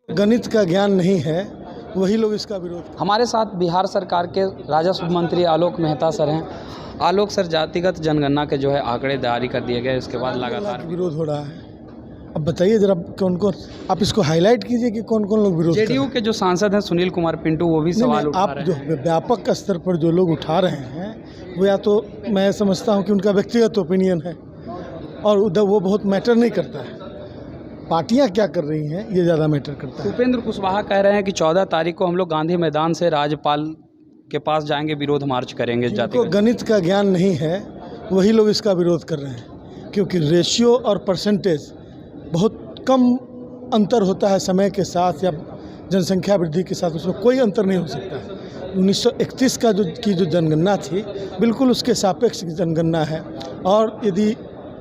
गणित का ज्ञान नहीं है, वही लोग इसका विरोध। हमारे साथ बिहार सरकार के राजस्व मंत्री आलोक मेहता सर हैं। आलोक सर, जातिगत जनगणना के जो है आंकड़े जारी कर दिए गए, उसके बाद लगातार विरोध हो रहा है। अब बताइए जरा कौन कौन, आप इसको हाईलाइट कीजिए कि कौन कौन लोग विरोध कर रहे हैं। जेडीयू के जो सांसद हैं सुनील कुमार पिंटू, वो भी सवाल उठा आप रहे जो हैं। व्यापक स्तर पर जो लोग उठा रहे हैं वो या तो मैं समझता हूं कि उनका व्यक्तिगत ओपिनियन है और उधर वो बहुत मैटर नहीं करता है। पार्टियां क्या कर रही हैं ये ज़्यादा मैटर करता है। उपेंद्र कुशवाहा कह रहे हैं कि 14 तारीख को हम लोग गांधी मैदान से राज्यपाल के पास जाएंगे, विरोध मार्च करेंगे। जिनको गणित का ज्ञान नहीं है वही लोग इसका विरोध कर रहे हैं, क्योंकि रेशियो और परसेंटेज बहुत कम अंतर होता है समय के साथ या जनसंख्या वृद्धि के साथ, उसमें कोई अंतर नहीं हो सकता है। 1931 का जो जनगणना थी बिल्कुल उसके सापेक्ष जनगणना है। और यदि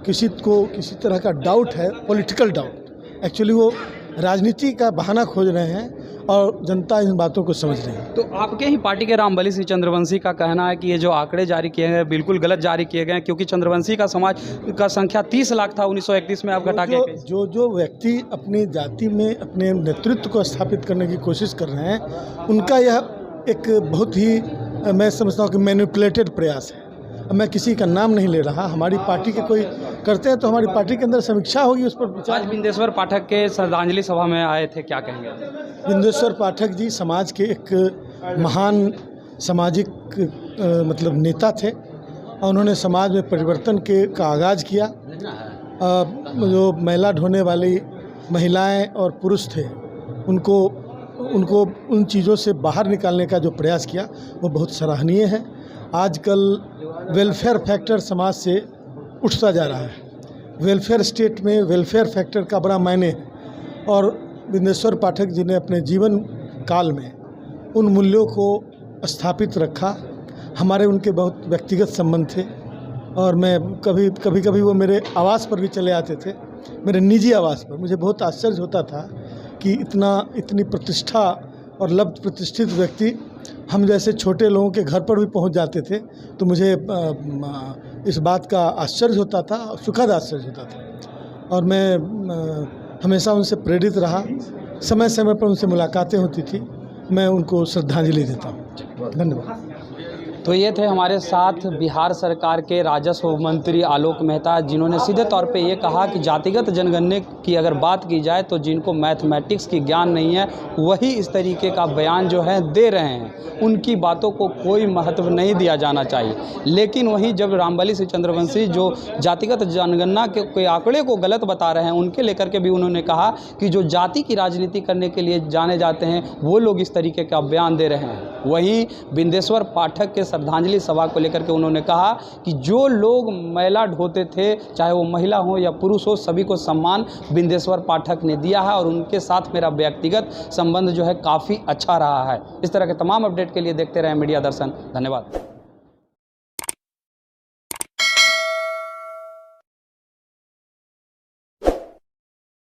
किसी को किसी तरह का डाउट है, पॉलिटिकल डाउट, एक्चुअली वो राजनीति का बहाना खोज रहे हैं और जनता इन बातों को समझ रही है। तो आपके ही पार्टी के रामबली सिंह चंद्रवंशी का कहना है कि ये जो आंकड़े जारी किए गए बिल्कुल गलत जारी किए गए हैं, क्योंकि चंद्रवंशी का समाज का संख्या 30 लाख था 1931 में, आप घटा के जो व्यक्ति अपनी जाति में अपने नेतृत्व को स्थापित करने की कोशिश कर रहे हैं, उनका यह एक बहुत ही, मैं समझता हूँ कि मैनिपुलेटेड प्रयास है। अब मैं किसी का नाम नहीं ले रहा, हमारी पार्टी के कोई करते हैं तो हमारी पार्टी के अंदर समीक्षा होगी उस पर। आज बिंदेश्वर पाठक के श्रद्धांजलि सभा में आए थे, क्या कहेंगे? बिंदेश्वर पाठक जी समाज के एक महान सामाजिक मतलब नेता थे और उन्होंने समाज में परिवर्तन का आगाज़ किया। जो मैला ढोने वाली महिलाएं और पुरुष थे उनको उन चीज़ों से बाहर निकालने का जो प्रयास किया वो बहुत सराहनीय है। आजकल वेलफेयर फैक्टर समाज से उठता जा रहा है। वेलफेयर स्टेट में वेलफेयर फैक्टर का बड़ा मायने है और बिंदेश्वर पाठक जी ने अपने जीवन काल में उन मूल्यों को स्थापित रखा। हमारे उनके बहुत व्यक्तिगत संबंध थे और मैं कभी वो मेरे आवास पर भी चले आते थे, मेरे निजी आवास पर। मुझे बहुत आश्चर्य होता था कि इतनी प्रतिष्ठा और लब्ध प्रतिष्ठित व्यक्ति हम जैसे छोटे लोगों के घर पर भी पहुंच जाते थे, तो मुझे इस बात का आश्चर्य होता था, सुखद आश्चर्य होता था। और मैं हमेशा उनसे प्रेरित रहा, समय समय पर उनसे मुलाकातें होती थी, मैं उनको श्रद्धांजलि देता हूँ। धन्यवाद। तो ये थे हमारे साथ बिहार सरकार के राजस्व मंत्री आलोक मेहता, जिन्होंने सीधे तौर पे ये कहा कि जातिगत जनगणना की अगर बात की जाए तो जिनको मैथमेटिक्स की ज्ञान नहीं है वही इस तरीके का बयान जो है दे रहे हैं, उनकी बातों को कोई महत्व नहीं दिया जाना चाहिए। लेकिन वहीं जब रामबली सिंह चंद्रवंशी जो जातिगत जनगणना के आंकड़े को गलत बता रहे हैं, उनके लेकर के भी उन्होंने कहा कि जो जाति की राजनीति करने के लिए जाने जाते हैं वो लोग इस तरीके का बयान दे रहे हैं। वहीं बिंदेश्वर पाठक के श्रद्धांजलि सभा को लेकर के उन्होंने कहा कि जो लोग मैला ढोते थे, चाहे वो महिला हो या पुरुष हो, सभी को सम्मान बिंदेश्वर पाठक ने दिया है और उनके साथ मेरा व्यक्तिगत संबंध जो है काफ़ी अच्छा रहा है। इस तरह के तमाम अपडेट के लिए देखते रहें मीडिया दर्शन। धन्यवाद।